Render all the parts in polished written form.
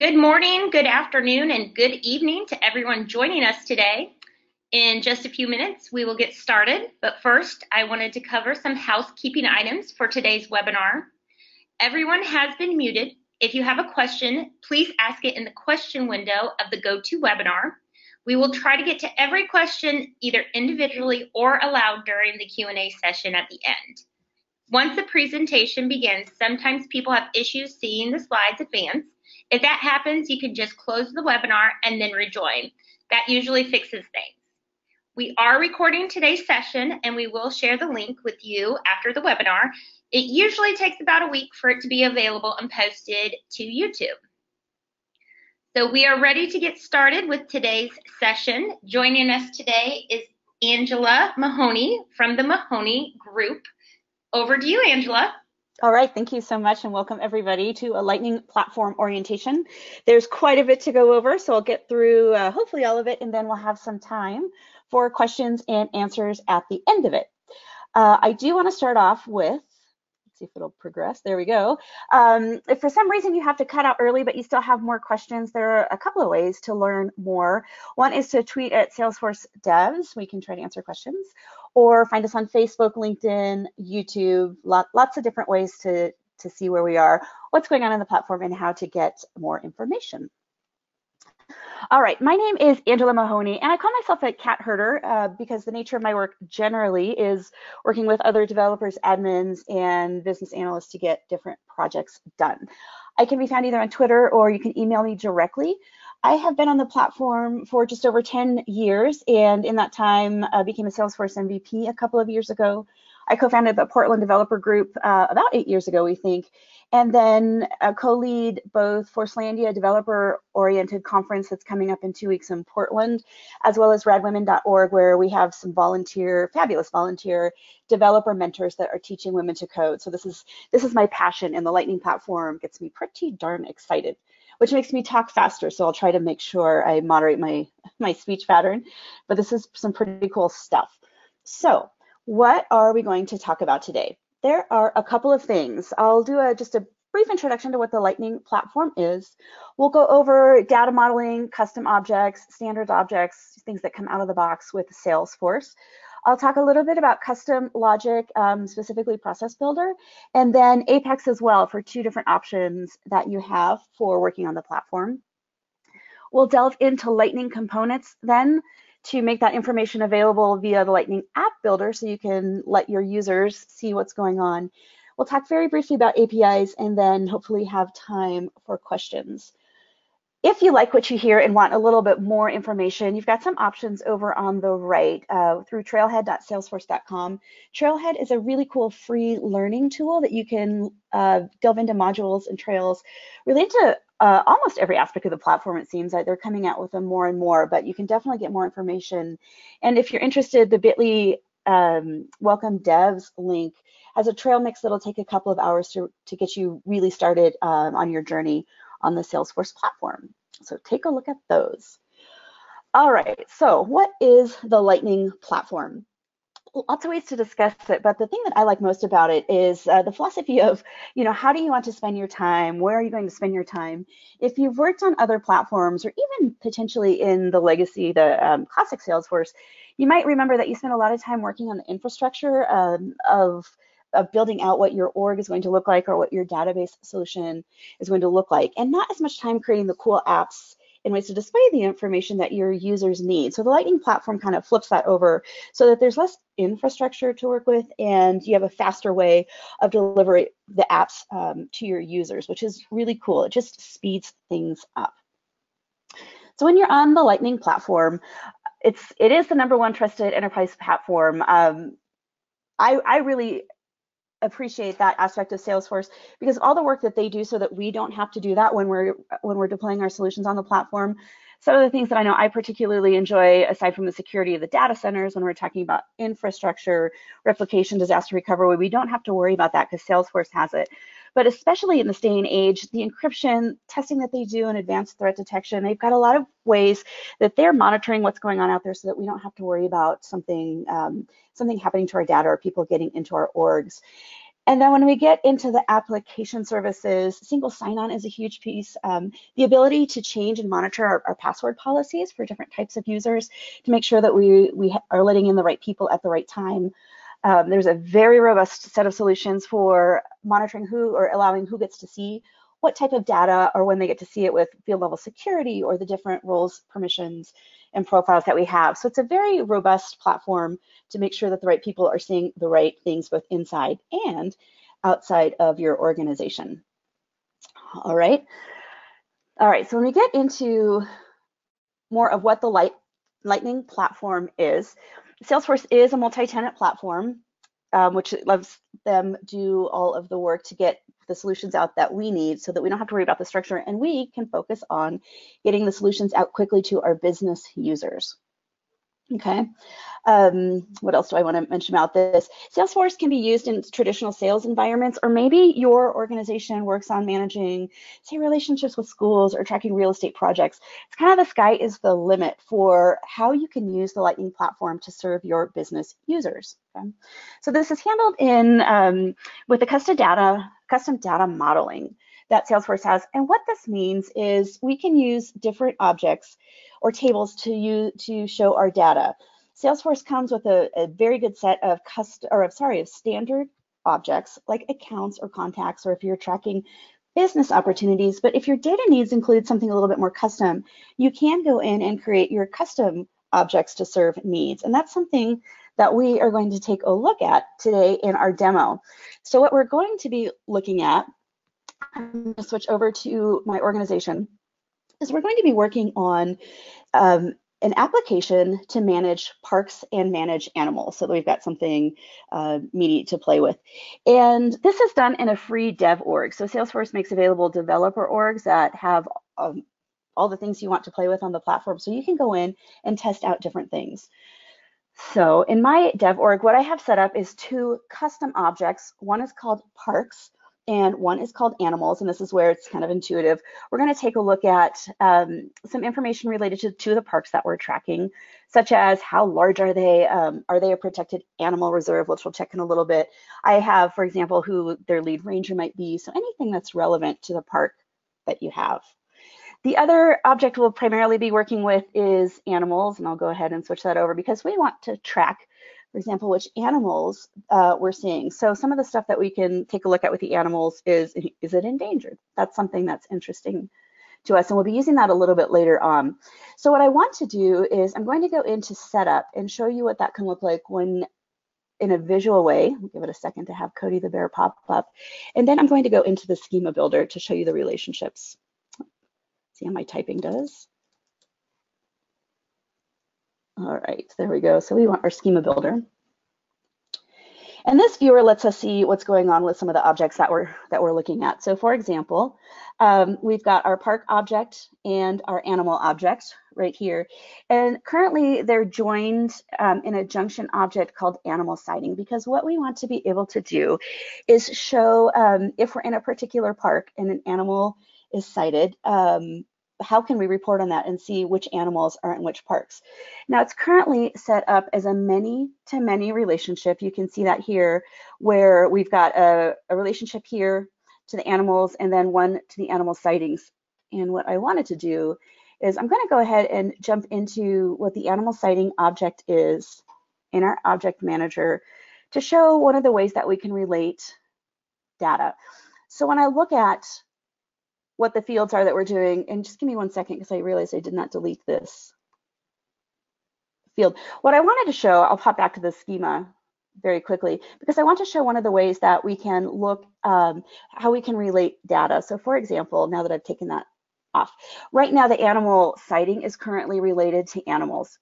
Good morning, good afternoon, and good evening to everyone joining us today. In just a few minutes, we will get started, but first, I wanted to cover some housekeeping items for today's webinar. Everyone has been muted. If you have a question, please ask it in the question window of the GoToWebinar. We will try to get to every question either individually or aloud during the Q&A session at the end. Once the presentation begins, sometimes people have issues seeing the slides advance. If that happens, you can just close the webinar and then rejoin. That usually fixes things. We are recording today's session and we will share the link with you after the webinar. It usually takes about a week for it to be available and posted to YouTube. So we are ready to get started with today's session. Joining us today is Angela Mahoney from the Mahoney Group. Over to you, Angela. All right, thank you so much and welcome everybody to a Lightning Platform orientation. There's quite a bit to go over, so I'll get through hopefully all of it, and then we'll have some time for questions and answers at the end of it. I do want to start off with, let's see if it'll progress, there we go. If for some reason you have to cut out early but you still have more questions, there are a couple of ways to learn more. One is to tweet at Salesforce Devs. We can try to answer questions. Or find us on Facebook, LinkedIn, YouTube, lots of different ways to see where we are, what's going on in the platform, and how to get more information. All right, my name is Angela Mahoney, and I call myself a cat herder because the nature of my work generally is working with other developers, admins, and business analysts to get different projects done. I can be found either on Twitter or you can email me directly. I have been on the platform for just over 10 years, and in that time became a Salesforce MVP a couple of years ago. I co-founded the Portland Developer Group about 8 years ago, we think, and then co-lead both Forcelandia developer-oriented conference that's coming up in 2 weeks in Portland, as well as radwomen.org, where we have some fabulous volunteer developer mentors that are teaching women to code. So this is my passion, and the Lightning platform gets me pretty darn excited, which makes me talk faster. So I'll try to make sure I moderate my speech pattern, but this is some pretty cool stuff. So what are we going to talk about today? There are a couple of things. I'll do just a brief introduction to what the Lightning platform is. We'll go over data modeling, custom objects, standard objects, things that come out of the box with Salesforce. I'll talk a little bit about custom logic, specifically Process Builder, and then Apex as well for 2 different options that you have for working on the platform. We'll delve into Lightning components then to make that information available via the Lightning App Builder so you can let your users see what's going on. We'll talk very briefly about APIs and then hopefully have time for questions. If you like what you hear and want a little bit more information, you've got some options over on the right through trailhead.salesforce.com. Trailhead is a really cool free learning tool that you can delve into modules and trails related to almost every aspect of the platform. It seems like they're coming out with them more and more, but you can definitely get more information. And if you're interested, the bit.ly Welcome Devs link has a trail mix that'll take a couple of hours to get you really started on your journey on the Salesforce platform. So take a look at those. All right, so what is the Lightning platform? Lots of ways to discuss it, but the thing that I like most about it is the philosophy of, how do you want to spend your time? Where are you going to spend your time? If you've worked on other platforms or even potentially in the legacy, the classic Salesforce, you might remember that you spent a lot of time working on the infrastructure of building out what your org is going to look like or what your database solution is going to look like, and not as much time creating the cool apps and ways to display the information that your users need. So the Lightning platform kind of flips that over so that there's less infrastructure to work with and you have a faster way of delivering the apps to your users, which is really cool. It just speeds things up. So when you're on the Lightning platform, it is the #1 trusted enterprise platform. I really appreciate that aspect of Salesforce because of all the work that they do so that we don't have to do that when we're deploying our solutions on the platform. Some of the things that I know I particularly enjoy, aside from the security of the data centers, when we're talking about infrastructure, replication, disaster recovery, we don't have to worry about that because Salesforce has it. But especially in this day and age, the encryption testing that they do and advanced threat detection, they've got a lot of ways that they're monitoring what's going on out there so that we don't have to worry about something happening to our data or people getting into our orgs. And then when we get into the application services, single sign-on is a huge piece. The ability to change and monitor our password policies for different types of users to make sure that we are letting in the right people at the right time. There's a very robust set of solutions for monitoring who or allowing who gets to see what type of data, or when they get to see it with field level security or the different roles, permissions, and profiles that we have. So it's a very robust platform to make sure that the right people are seeing the right things both inside and outside of your organization. All right. All right, so when we get into more of what the Lightning platform is, Salesforce is a multi-tenant platform, which lets them do all of the work to get the solutions out that we need so that we don't have to worry about the structure, and we can focus on getting the solutions out quickly to our business users. Okay. What else do I want to mention about this? Salesforce can be used in traditional sales environments, or maybe your organization works on managing, say, relationships with schools or tracking real estate projects. It's kind of the sky is the limit for how you can use the Lightning platform to serve your business users. Okay? So this is handled in with the custom data modeling that Salesforce has. And what this means is we can use different objects or tables to show our data. Salesforce comes with a very good set of standard objects like accounts or contacts, or if you're tracking business opportunities. But if your data needs include something a little bit more custom, you can go in and create your custom objects to serve needs. And that's something that we are going to take a look at today in our demo. So what we're going to be looking at, I'm going to switch over to my organization, is we're going to be working on an application to manage parks and manage animals, so that we've got something meaty to play with. And this is done in a free dev org. So Salesforce makes available developer orgs that have all the things you want to play with on the platform, so you can go in and test out different things. So in my dev org, what I have set up is two custom objects. One is called parks, and one is called animals, and this is where it's kind of intuitive. We're going to take a look at some information related to the parks that we're tracking, such as how large are they a protected animal reserve, which we'll check in a little bit. I have, for example, who their lead ranger might be, so anything that's relevant to the park that you have. The other object we'll primarily be working with is animals, and I'll go ahead and switch that over because we want to track, for example, which animals we're seeing. So some of the stuff that we can take a look at with the animals is it endangered? That's something that's interesting to us, and we'll be using that a little bit later on. So what I want to do is I'm going to go into setup and show you what that can look like when in a visual way. We'll give it a second to have Cody the bear pop up. And then I'm going to go into the schema builder to show you the relationships. See how my typing does. All right, there we go. So we want our schema builder. And this viewer lets us see what's going on with some of the objects that we're looking at. So for example, we've got our park object and our animal object right here. And currently they're joined in a junction object called animal sighting, because what we want to be able to do is show if we're in a particular park and an animal is sighted, how can we report on that and see which animals are in which parks? Now it's currently set up as a many-to-many relationship. You can see that here, where we've got a relationship here to the animals and then one to the animal sightings. And what I wanted to do is I'm going to go ahead and jump into what the animal sighting object is in our object manager to show one of the ways that we can relate data. So when I look at what the fields are that we're doing, and just give me 1 second because I realized I did not delete this field. What I wanted to show, I'll pop back to the schema very quickly, because I want to show one of the ways that we can look how we can relate data. So for example, now that I've taken that off, right now the animal sighting is currently related to animals.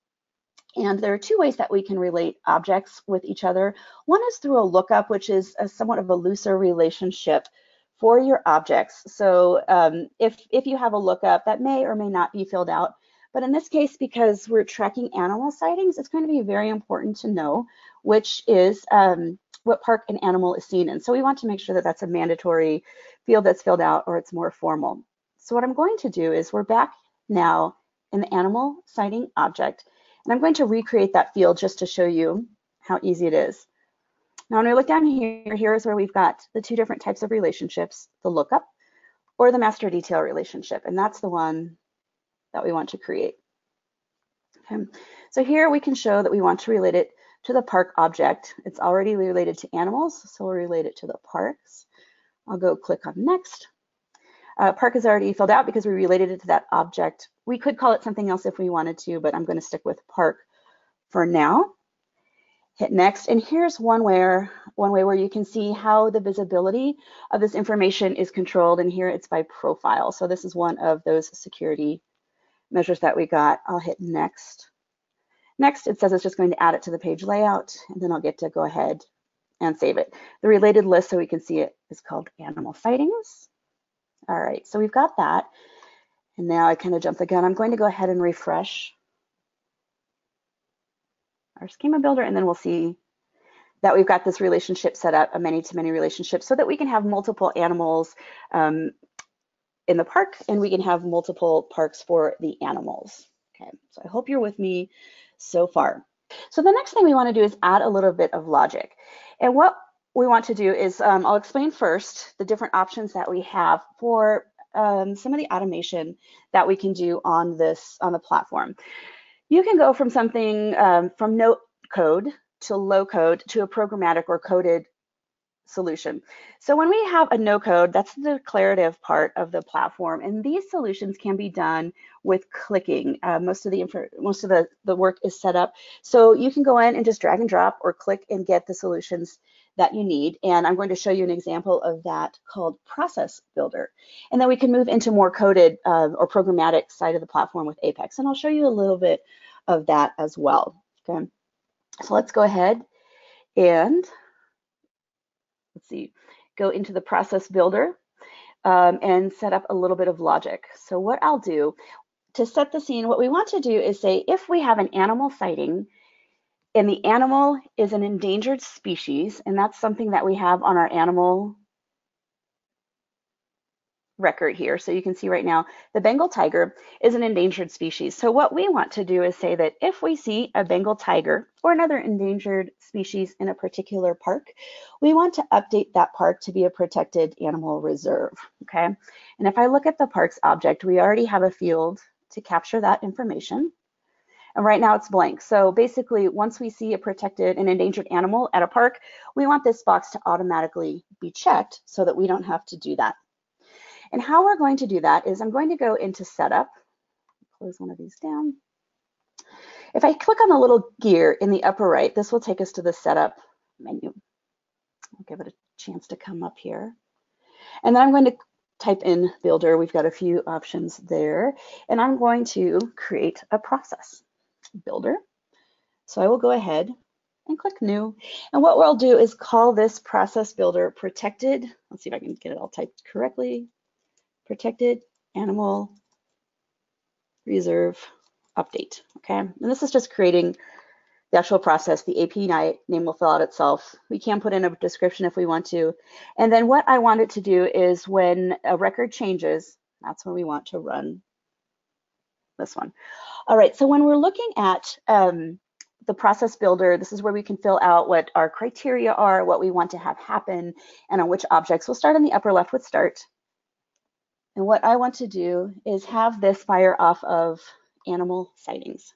And there are two ways that we can relate objects with each other. One is through a lookup, which is somewhat of a looser relationship for your objects. So if you have a lookup, that may or may not be filled out. But in this case, because we're tracking animal sightings, it's going to be very important to know which is what park an animal is seen in. So we want to make sure that that's a mandatory field that's filled out, or it's more formal. So what I'm going to do is we're back now in the animal sighting object, and I'm going to recreate that field just to show you how easy it is. Now, when we look down here, here's where we've got the two different types of relationships, the lookup or the master detail relationship, and that's the one that we want to create. Okay. So here we can show that we want to relate it to the park object. It's already related to animals, so we'll relate it to the parks. I'll go click on next. Park is already filled out because we related it to that object. We could call it something else if we wanted to, but I'm going to stick with park for now. Hit next, and here's one way where you can see how the visibility of this information is controlled, and here it's by profile. So this is one of those security measures that we got. I'll hit next. Next, it says it's just going to add it to the page layout, and then I'll get to go ahead and save it. The related list, so we can see it, is called animal sightings. All right, so we've got that. And now I kind of jumped the gun. I'm going to go ahead and refresh our schema builder, and then we'll see that we've got this relationship set up, a many-to-many relationship, so that we can have multiple animals in the park, and we can have multiple parks for the animals. Okay, so I hope you're with me so far. So the next thing we want to do is add a little bit of logic. And what we want to do is, I'll explain first the different options that we have for some of the automation that we can do on the platform. You can go from something from no code to low code to a programmatic or coded solution. So when we have a no code, that's the declarative part of the platform, and these solutions can be done with clicking. Most of the work is set up, so you can go in and just drag and drop or click and get the solutions that you need. And I'm going to show you an example of that called Process Builder, and then we can move into more coded or programmatic side of the platform with Apex, and I'll show you a little bit of that as well. Okay, so let's go ahead and let's see, go into the Process Builder and set up a little bit of logic. So what I'll do to set the scene, what we want to do is say if we have an animal sighting and the animal is an endangered species, and that's something that we have on our animal record here. So you can see right now the Bengal tiger is an endangered species. So what we want to do is say that if we see a Bengal tiger or another endangered species in a particular park, we want to update that park to be a protected animal reserve. Okay, and if I look at the parks object, we already have a field to capture that information. And right now it's blank. So basically, once we see an endangered animal at a park, we want this box to automatically be checked so that we don't have to do that. And how we're going to do that is I'm going to go into setup, close one of these down. If I click on the little gear in the upper right, this will take us to the setup menu. I'll give it a chance to come up here. And then I'm going to type in builder. We've got a few options there. And I'm going to create a process builder. So I will go ahead and click new. And what we'll do is call this process builder protected. Let's see if I can get it all typed correctly. Protected Animal Reserve Update, okay? And this is just creating the actual process. The API name will fill out itself. We can put in a description if we want to. And then what I want it to do is when a record changes, that's when we want to run this one. All right, so when we're looking at the process builder, this is where we can fill out what our criteria are, what we want to have happen, and on which objects. We'll start in the upper left with start. And what I want to do is have this fire off of animal sightings.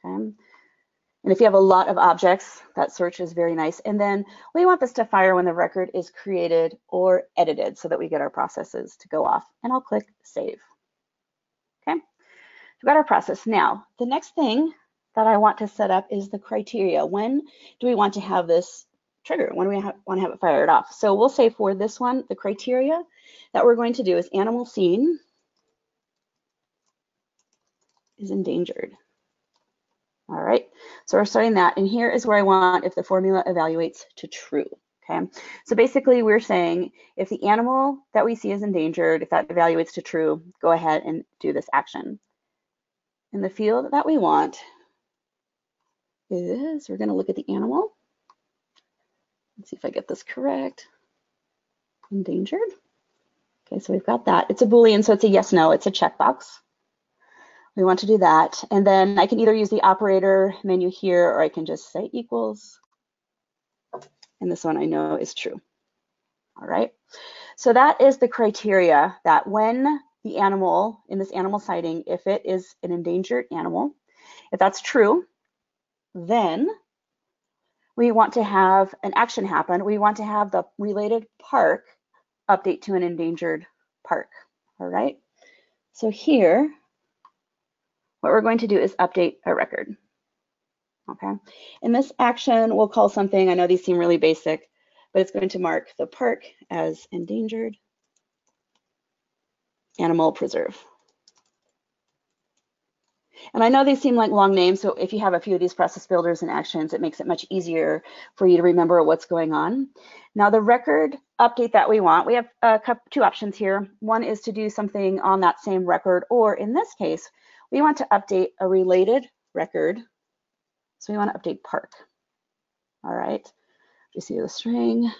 Okay. And if you have a lot of objects, that search is very nice. And then we want this to fire when the record is created or edited so that we get our processes to go off. And I'll click save. Okay. We've got our process. Now, the next thing that I want to set up is the criteria. When do we want to have this trigger? When do we want to have it fired off? So we'll say for this one, the criteria that we're going to do is animal seen is endangered. All right, so we're starting that, and here is where I want if the formula evaluates to true. Okay, so basically we're saying if the animal that we see is endangered, if that evaluates to true, go ahead and do this action. And the field that we want is, we're going to look at the animal. Let's see if I get this correct. Endangered. Okay, so we've got that. It's a Boolean, so it's a yes, no, it's a checkbox. We want to do that. And then I can either use the operator menu here, or I can just say equals. and this one I know is true. All right, so that is the criteria that when the animal, in this animal sighting, if it is an endangered animal, if that's true, then we want to have an action happen. We want to have the related park update to an endangered park. All right, so here, what we're going to do is update a record. Okay, and this action we'll call something, I know these seem really basic, but it's going to mark the park as endangered animal preserve. And I know these seem like long names, so if you have a few of these process builders and actions, it makes it much easier for you to remember what's going on. Now the record update that we want, we have two options here. One is to do something on that same record, or in this case, we want to update a related record. So we want to update park. All right, just see the string.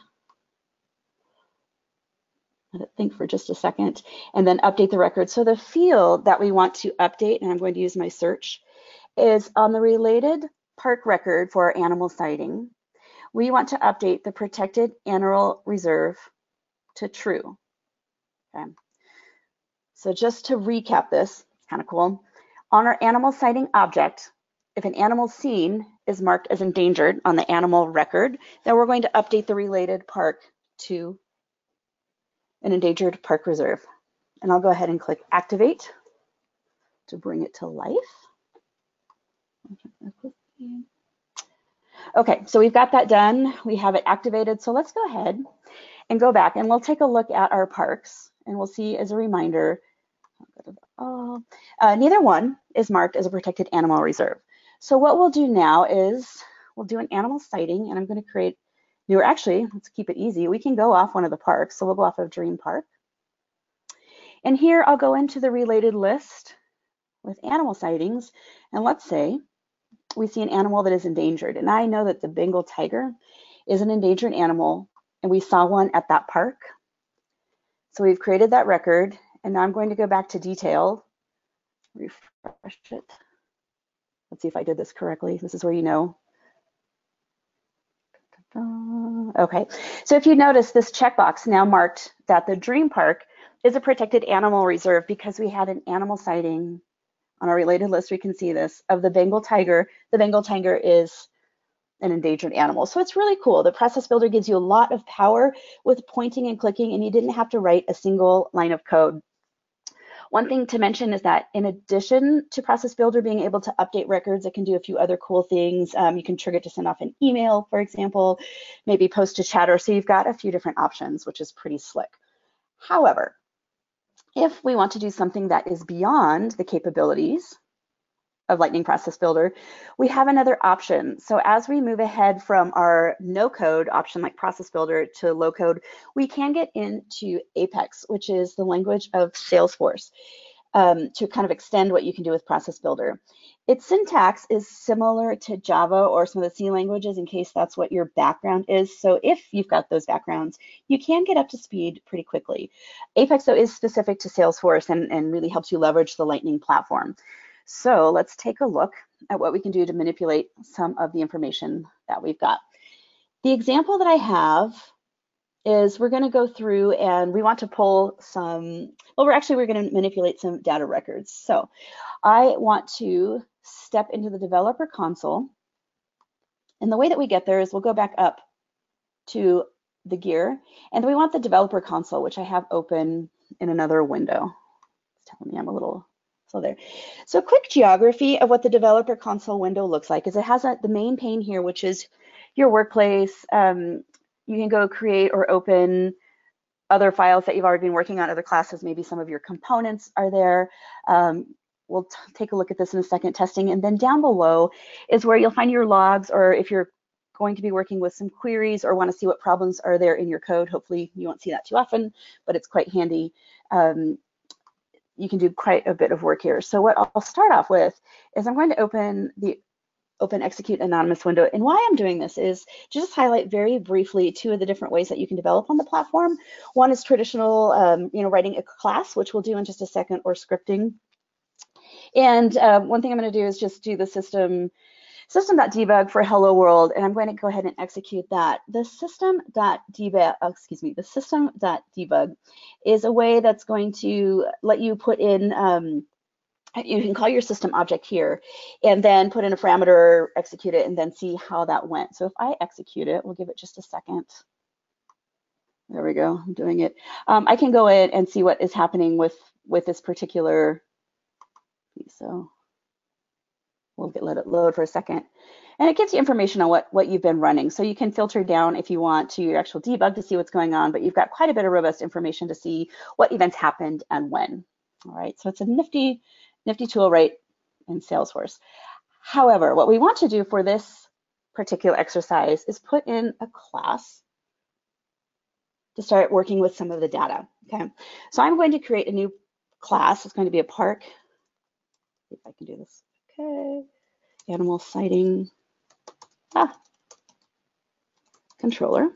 Let it think for just a second, and then update the record. So the field that we want to update, and I'm going to use my search, is on the related park record for our animal sighting. We want to update the protected animal reserve to true. Okay. So just to recap this, it's kind of cool. On our animal sighting object, if an animal seen is marked as endangered on the animal record, then we're going to update the related park to an endangered park reserve. And I'll go ahead and click activate to bring it to life. Okay, so we've got that done. We have it activated. So let's go ahead and go back and we'll take a look at our parks and we'll see as a reminder, neither one is marked as a protected animal reserve. So what we'll do now is we'll do an animal sighting, and I'm going to create new, or actually, let's keep it easy. We can go off one of the parks. So we'll go off of Dream Park. And here I'll go into the related list with animal sightings. And let's say we see an animal that is endangered. And I know that the Bengal tiger is an endangered animal, and we saw one at that park. So we've created that record. And now I'm going to go back to detail, refresh it. Let's see if I did this correctly. This is where you know. Okay, so if you notice, this checkbox now marked that the Dream Park is a protected animal reserve because we had an animal sighting on our related list. We can see this of the Bengal tiger. The Bengal tiger is an endangered animal. So it's really cool. The process builder gives you a lot of power with pointing and clicking, and you didn't have to write a single line of code. One thing to mention is that in addition to Process Builder being able to update records, it can do a few other cool things. You can trigger it to send off an email, for example, maybe post to Chatter. So you've got a few different options, which is pretty slick. However, if we want to do something that is beyond the capabilities of Lightning Process Builder, we have another option. So as we move ahead from our no code option like Process Builder to low code, we can get into Apex, which is the language of Salesforce, to kind of extend what you can do with Process Builder. Its syntax is similar to Java or some of the C languages, in case that's what your background is. So if you've got those backgrounds, you can get up to speed pretty quickly. Apex, though, is specific to Salesforce and really helps you leverage the Lightning platform. So let's take a look at what we can do to manipulate some of the information that we've got. The example that I have is we're going to go through and we want to pull some, well, we're going to manipulate some data records. So I want to step into the developer console. And the way that we get there is we'll go back up to the gear, and we want the developer console, which I have open in another window. It's telling me I'm a little slow there. So a quick geography of what the developer console window looks like is it has the main pane here, which is your workplace. You can go create or open other files that you've already been working on, other classes, maybe some of your components are there. We'll take a look at this in a second, testing. And then down below is where you'll find your logs, or if you're going to be working with some queries or want to see what problems are there in your code. Hopefully you won't see that too often, but it's quite handy. You can do quite a bit of work here. So what I'll start off with is I'm going to open the Open Execute Anonymous window. And why I'm doing this is to just highlight very briefly two of the different ways that you can develop on the platform. One is traditional, writing a class, which we'll do in just a second, or scripting. And one thing I'm going to do is just do the system system.debug for hello world, and I'm going to go ahead and execute that. The system.debug is a way that's going to let you put in, you can call your system object here and then put in a parameter, execute it, and then see how that went. So if I execute it, we'll give it just a second. There we go, I'm doing it. I can go in and see what is happening with this particular piece. So we'll let it load for a second. And it gives you information on what you've been running. So you can filter down if you want to your actual debug to see what's going on, but you've got quite a bit of robust information to see what events happened and when. All right, so it's a nifty tool right in Salesforce. However, what we want to do for this particular exercise is put in a class to start working with some of the data, okay? So I'm going to create a new class. It's going to be a park. See if I can do this. Okay, animal sighting, controller.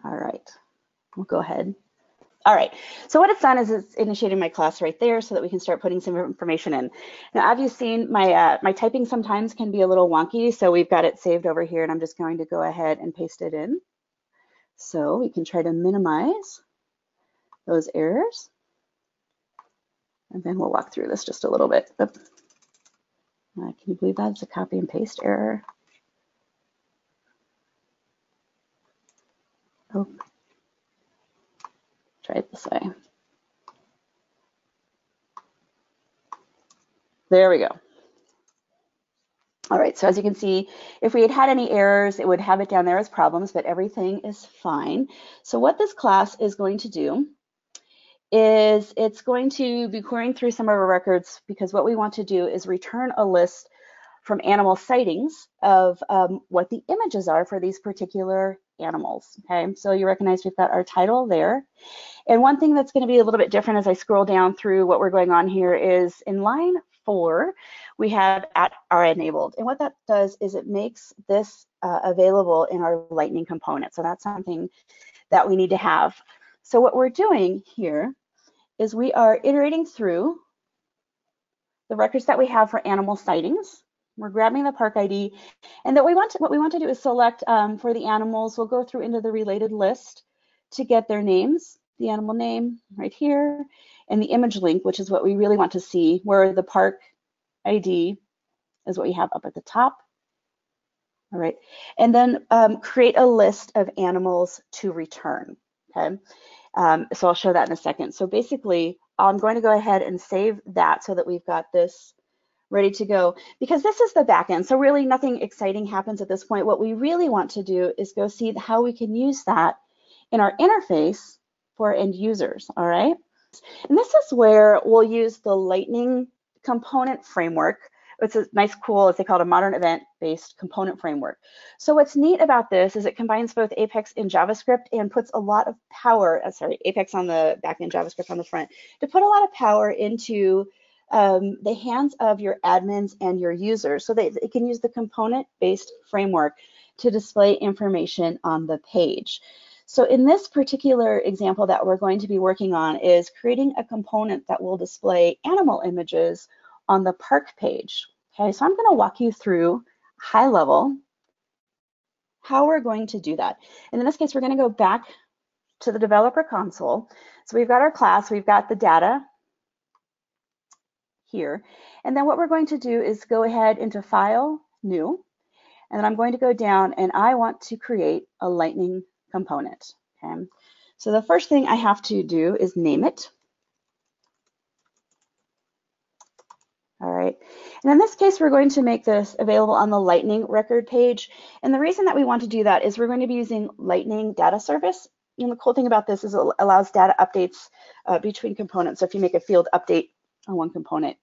All right, we'll go ahead. All right, so what it's done is it's initiated my class right there so that we can start putting some information in. Now, as you've seen, my typing sometimes can be a little wonky, so we've got it saved over here, and I'm just going to go ahead and paste it in. So we can try to minimize those errors. And then we'll walk through this just a little bit. Can you believe that? It's a copy and paste error. Oh, try it this way. There we go. All right, so as you can see, if we had any errors, it would have it down there as problems, but everything is fine. So what this class is going to do is it's going to be querying through some of our records, because what we want to do is return a list from animal sightings of what the images are for these particular animals. Okay, so you recognize we've got our title there. And one thing that's going to be a little bit different as I scroll down through what we're going on here is in line 4, we have @are enabled. And what that does is it makes this available in our Lightning component. So that's something that we need to have. So what we're doing here is we are iterating through the records that we have for animal sightings. We're grabbing the park ID, and what we want to do is select for the animals. We'll go through into the related list to get their names, the animal name right here, and the image link, which is what we really want to see, where the park ID is what we have up at the top. All right, and then create a list of animals to return. Okay, so I'll show that in a second. So basically, I'm going to go ahead and save that so that we've got this ready to go, because this is the back end. So really nothing exciting happens at this point. What we really want to do is go see how we can use that in our interface for end users, all right? And this is where we'll use the Lightning component framework. It's a nice, cool, as they call it, a modern event-based component framework. So what's neat about this is it combines both Apex and JavaScript and puts a lot of power, Apex on the back end, JavaScript on the front, to put a lot of power into the hands of your admins and your users so that they can use the component-based framework to display information on the page. So in this particular example that we're going to be working on is creating a component that will display animal images on the park page. Okay, so I'm going to walk you through high level how we're going to do that. And in this case, we're going to go back to the developer console. So we've got our class, we've got the data here. And then what we're going to do is go ahead into File, New, and then I'm going to go down and I want to create a Lightning component. Okay, so the first thing I have to do is name it. All right, and in this case, we're going to make this available on the Lightning record page. And the reason that we want to do that is we're going to be using Lightning Data Service. And the cool thing about this is it allows data updates between components. So if you make a field update on one component,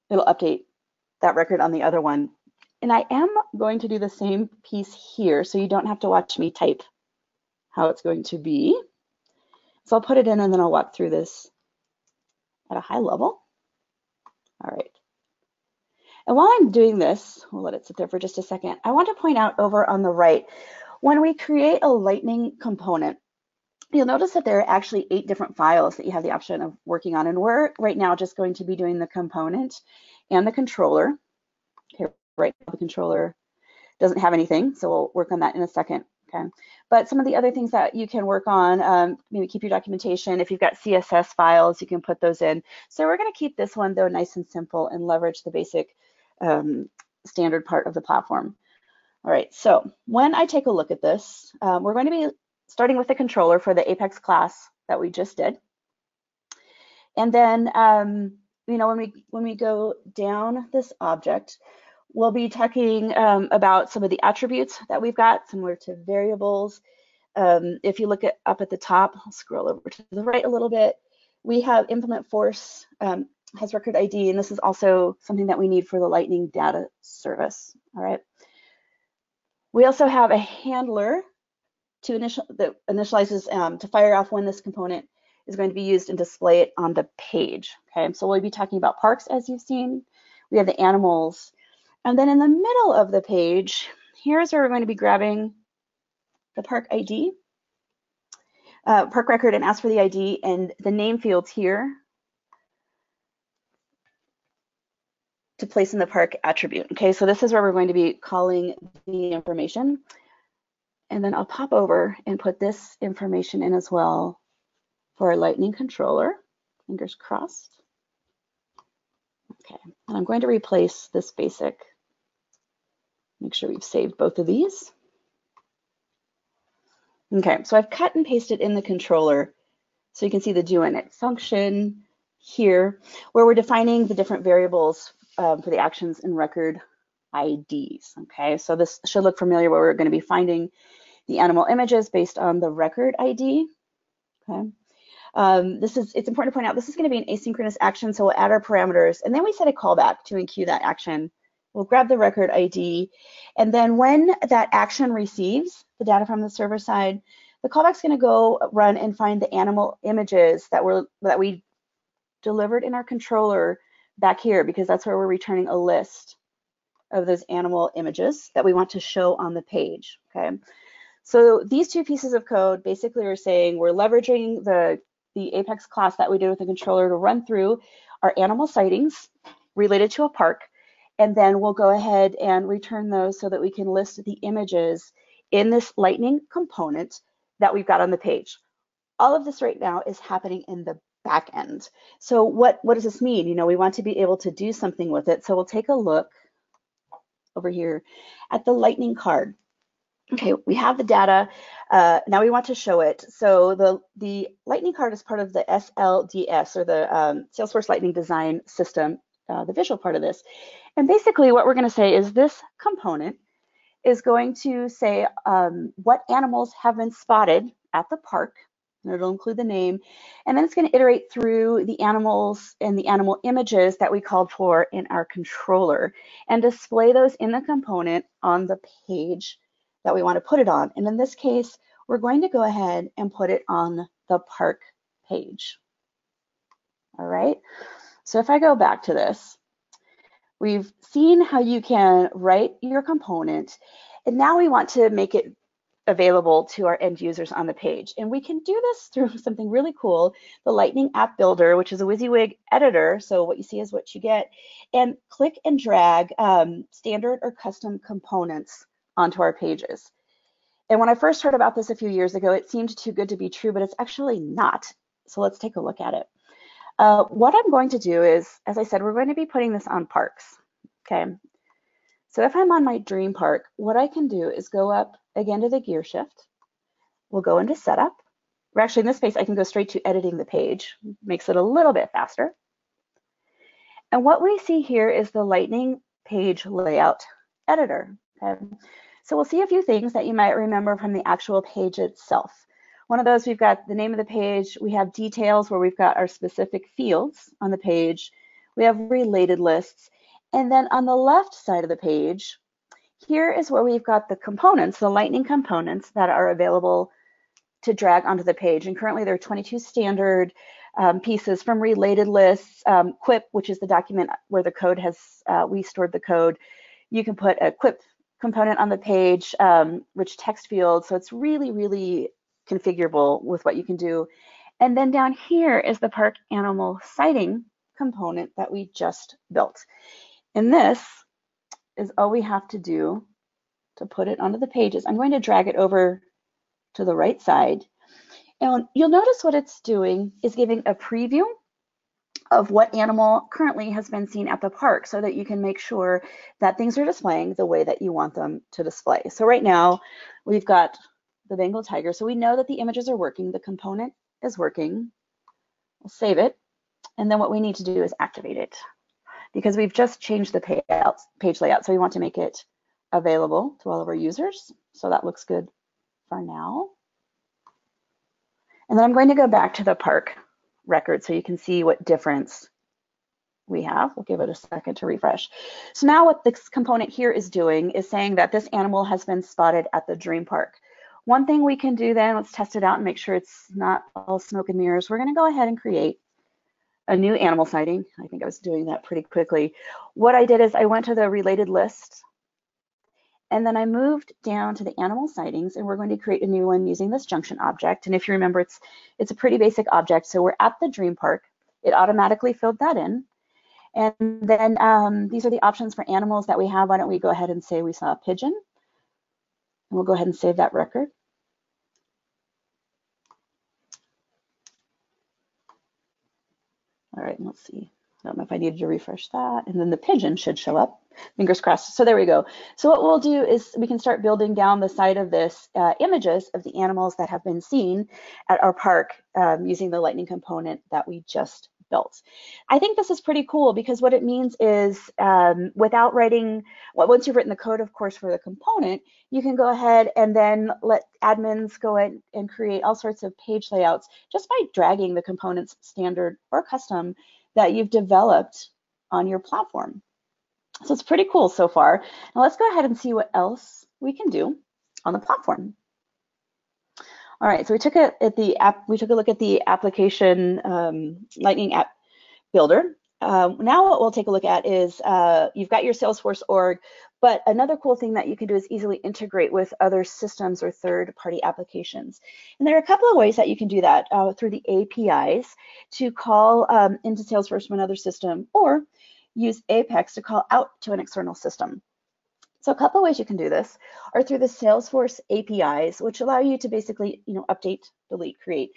it'll update that record on the other one. And I am going to do the same piece here, so you don't have to watch me type how it's going to be. So I'll put it in and then I'll walk through this at a high level. All right. And while I'm doing this, we'll let it sit there for just a second. I want to point out over on the right, when we create a Lightning component, you'll notice that there are actually 8 different files that you have the option of working on. And we're right now just going to be doing the component and the controller. Okay, right now the controller doesn't have anything, so we'll work on that in a second. Okay, but some of the other things that you can work on, maybe keep your documentation. If you've got CSS files, you can put those in. So we're going to keep this one though nice and simple and leverage the basic standard part of the platform. All right, so when I take a look at this, we're going to be starting with the controller for the Apex class that we just did. And then, you know, when we go down this object, we'll be talking about some of the attributes that we've got, similar to variables. If you look up at the top, I'll scroll over to the right a little bit. We have implement force has record ID, and this is also something that we need for the Lightning data service. All right. We also have a handler that initializes to fire off when this component is going to be used and display it on the page. Okay, so we'll be talking about parks as you've seen. We have the animals. And then in the middle of the page, here's where we're going to be grabbing the park ID, park record, and ask for the ID and the name fields here to place in the park attribute. Okay, so this is where we're going to be calling the information. And then I'll pop over and put this information in as well for our Lightning controller. Fingers crossed. Okay, and I'm going to replace this basic. Make sure we've saved both of these. Okay, so I've cut and pasted in the controller so you can see the do init function here, where we're defining the different variables for the actions and record IDs. Okay, so this should look familiar where we're going to be finding the animal images based on the record ID. Okay. It's important to point out this is going to be an asynchronous action, so we'll add our parameters and then we set a callback to enqueue that action. We'll grab the record ID, and then when that action receives the data from the server side, the callback's going to go run and find the animal images that we delivered in our controller back here, because that's where we're returning a list of those animal images that we want to show on the page. Okay. So these two pieces of code basically are saying we're leveraging the Apex class that we did with the controller to run through our animal sightings related to a park, and then we'll go ahead and return those so that we can list the images in this Lightning component that we've got on the page. All of this right now is happening in the back end. So what does this mean? You know, we want to be able to do something with it. So we'll take a look over here at the Lightning card. Okay, we have the data. Now we want to show it. So the Lightning card is part of the SLDS, or the Salesforce Lightning Design System, the visual part of this. And basically what we're going to say is this component is going to say what animals have been spotted at the park, and it'll include the name, and then it's going to iterate through the animals and the animal images that we called for in our controller and display those in the component on the page that we want to put it on. And in this case, we're going to go ahead and put it on the park page. All right, so if I go back to this, we've seen how you can write your component, and now we want to make it available to our end users on the page. And we can do this through something really cool, the Lightning App Builder, which is a WYSIWYG editor. So what you see is what you get, and click and drag standard or custom components onto our pages. And when I first heard about this a few years ago, it seemed too good to be true, but it's actually not. So let's take a look at it. What I'm going to do is, as I said, we're going to be putting this on parks. Okay. So if I'm on my dream park, what I can do is go up again to the gear shift. We'll go into setup. Or actually, in this case, I can go straight to editing the page. Makes it a little bit faster. And what we see here is the Lightning page layout editor. Okay. So we'll see a few things that you might remember from the actual page itself. One of those, we've got the name of the page. We have details where we've got our specific fields on the page. We have related lists. And then on the left side of the page, here is where we've got the components, the Lightning components that are available to drag onto the page. And currently there are 22 standard pieces from related lists, Quip, which is the document where the code has, we stored the code. You can put a Quip component on the page, rich text field. So it's really, really configurable with what you can do. And then down here is the park animal sighting component that we just built. And this is all we have to do to put it onto the pages. I'm going to drag it over to the right side. And you'll notice what it's doing is giving a preview of what animal currently has been seen at the park so that you can make sure that things are displaying the way that you want them to display. So right now we've got the Bengal tiger. So we know that the images are working, the component is working. We'll save it. And then what we need to do is activate it because we've just changed the page layout. So we want to make it available to all of our users. So that looks good for now. And then I'm going to go back to the park record so you can see what difference we have. We'll give it a second to refresh. So now what this component here is doing is saying that this animal has been spotted at the dream park. One thing we can do then, let's test it out and make sure it's not all smoke and mirrors. We're going to go ahead and create a new animal sighting. I think I was doing that pretty quickly. What I did is I went to the related list and then I moved down to the animal sightings, and we're going to create a new one using this junction object. And if you remember, it's a pretty basic object. So we're at the dream park. It automatically filled that in. And then these are the options for animals that we have. Why don't we go ahead and say we saw a pigeon? And we'll go ahead and save that record. All right, let's see. I don't know if I needed to refresh that. And then the pigeon should show up. Fingers crossed. So there we go. So what we'll do is we can start building down the side of this images of the animals that have been seen at our park using the lightning component that we just built. I think this is pretty cool because what it means is without writing, once you've written the code, of course, for the component, you can go ahead and then let admins go in and create all sorts of page layouts just by dragging the components standard or custom that you've developed on your platform. So it's pretty cool so far. Now let's go ahead and see what else we can do on the platform. All right, so we took a look at the application Lightning App Builder. Now what we'll take a look at is you've got your Salesforce org, but another cool thing that you can do is easily integrate with other systems or third-party applications. And there are a couple of ways that you can do that through the APIs to call into Salesforce from another system, or use Apex to call out to an external system. So a couple of ways you can do this are through the Salesforce APIs, which allow you to basically, update, delete, create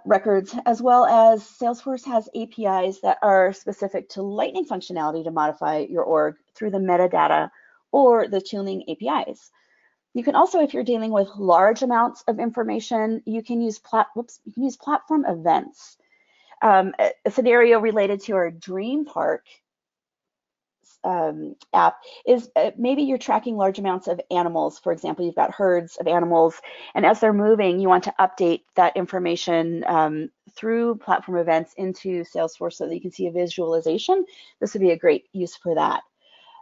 records, as well as Salesforce has APIs that are specific to Lightning functionality to modify your org through the metadata or the tuning APIs. You can also, if you're dealing with large amounts of information, you can use platform events. A scenario related to our Dream Park app is maybe you're tracking large amounts of animals. For example, you've got herds of animals, and as they're moving, you want to update that information through platform events into Salesforce so that you can see a visualization. This would be a great use for that.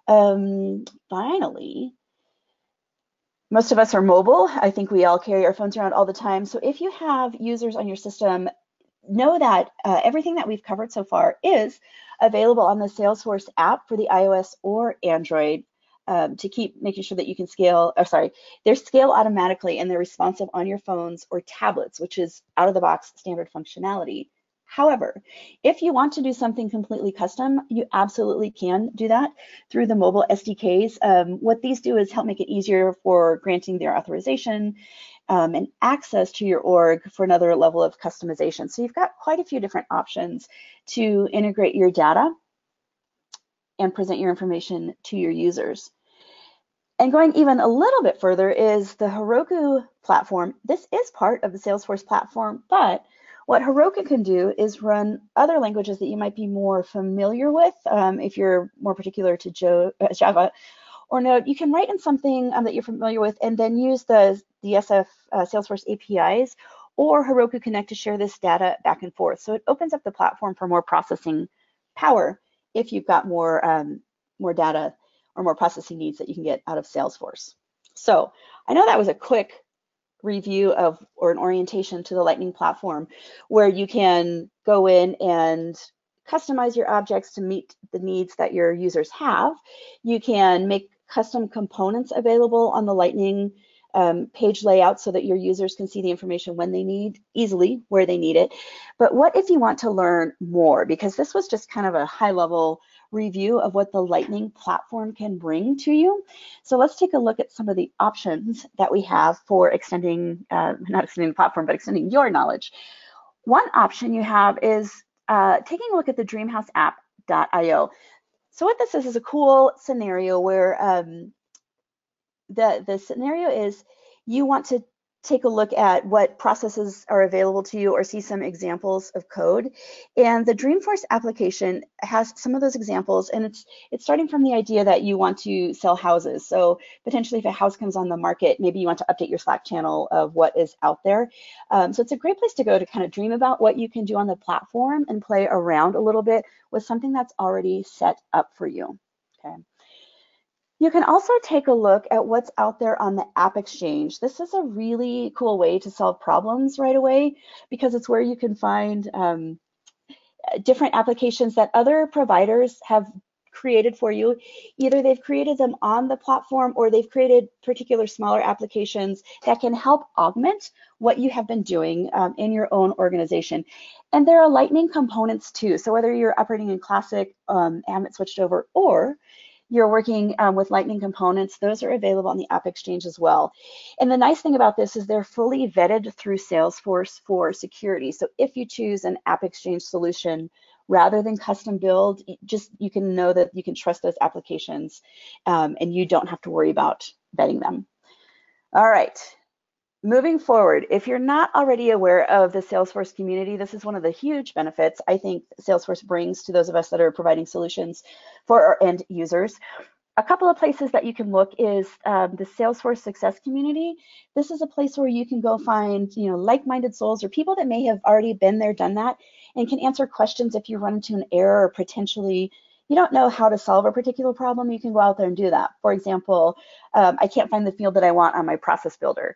Finally, most of us are mobile. I think we all carry our phones around all the time. So if you have users on your system, know that everything that we've covered so far is available on the Salesforce app for the iOS or Android to keep making sure that you can scale, they're scale automatically and they're responsive on your phones or tablets, which is out of the box standard functionality. However, if you want to do something completely custom, you absolutely can do that through the mobile SDKs. What these do is help make it easier for granting their authorization and access to your org for another level of customization. So you've got quite a few different options to integrate your data and present your information to your users. And going even a little bit further is the Heroku platform. This is part of the Salesforce platform, but what Heroku can do is run other languages that you might be more familiar with if you're more particular to Java or Node. You can write in something that you're familiar with and then use the Salesforce APIs or Heroku Connect to share this data back and forth. So it opens up the platform for more processing power if you've got more data or more processing needs that you can get out of Salesforce. So I know that was a quick review of or an orientation to the Lightning platform where you can go in and customize your objects to meet the needs that your users have. You can make custom components available on the Lightning page layout so that your users can see the information when they need, easily where they need it. But what if you want to learn more? Because this was just kind of a high level review of what the Lightning platform can bring to you. So let's take a look at some of the options that we have for extending, not extending the platform, but extending your knowledge. One option you have is taking a look at the dreamhouseapp.io. So what this is a cool scenario where the scenario is you want to take a look at what processes are available to you or see some examples of code. And the Dreamforce application has some of those examples, and it's starting from the idea that you want to sell houses. So potentially if a house comes on the market, maybe you want to update your Slack channel of what is out there. So it's a great place to go to kind of dream about what you can do on the platform and play around a little bit with something that's already set up for you. Okay. You can also take a look at what's out there on the App Exchange. This is a really cool way to solve problems right away because it's where you can find different applications that other providers have created for you. Either they've created them on the platform or they've created particular smaller applications that can help augment what you have been doing in your own organization. And there are Lightning components too. So whether you're operating in Classic, Amit switched over, or you're working with Lightning components, those are available on the App Exchange as well. And the nice thing about this is they're fully vetted through Salesforce for security. So if you choose an App Exchange solution rather than custom build, you can know that you can trust those applications and you don't have to worry about vetting them. All right. Moving forward, if you're not already aware of the Salesforce community, this is one of the huge benefits I think Salesforce brings to those of us that are providing solutions for our end users. A couple of places that you can look is the Salesforce Success Community. This is a place where you can go find, like-minded souls or people that may have already been there, done that, and can answer questions if you run into an error or potentially you don't know how to solve a particular problem. You can go out there and do that. For example, I can't find the field that I want on my process builder.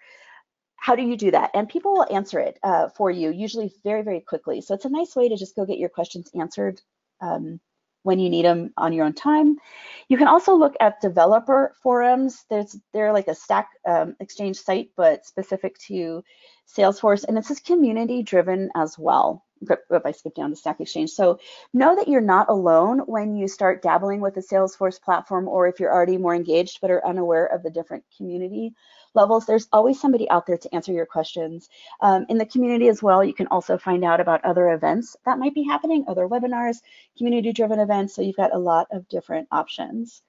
How do you do that? And people will answer it for you, usually very, very quickly. So it's a nice way to just go get your questions answered when you need them on your own time. You can also look at developer forums. They're like a Stack Exchange site, but specific to Salesforce, and it's just community driven as well. If I skip down to Stack Exchange. So know that you're not alone when you start dabbling with the Salesforce platform, or if you're already more engaged but are unaware of the different community levels. There's always somebody out there to answer your questions. In the community as well, you can also find out about other events that might be happening, other webinars, community-driven events. So you've got a lot of different options.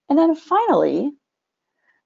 And then finally,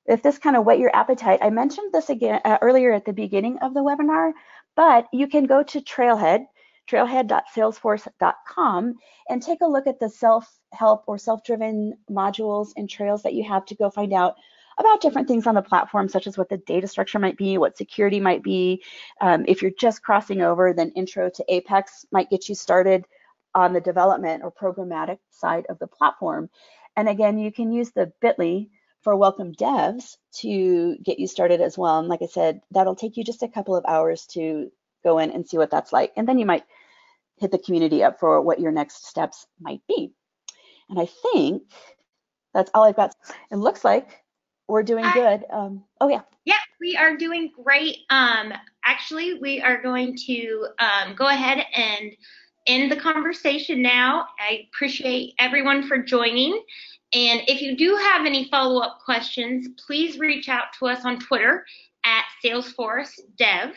if this kind of whet your appetite, I mentioned this again earlier at the beginning of the webinar, but you can go to trailhead.salesforce.com and take a look at the self-help or self-driven modules and trails that you have to go find out about different things on the platform, such as what the data structure might be, what security might be. If you're just crossing over, then Intro to Apex might get you started on the development or programmatic side of the platform. And again, you can use the bit.ly for Welcome Devs to get you started as well. And like I said, that'll take you just a couple of hours to go in and see what that's like. And then you might hit the community up for what your next steps might be. And I think that's all I've got. It looks like we're doing good. Oh, yeah. Yeah, we are doing great. Actually, we are going to go ahead and end the conversation now. I appreciate everyone for joining. And if you do have any follow-up questions, please reach out to us on Twitter at Salesforce Dev.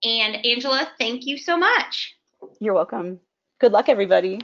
And Angela, thank you so much. You're welcome. Good luck, everybody.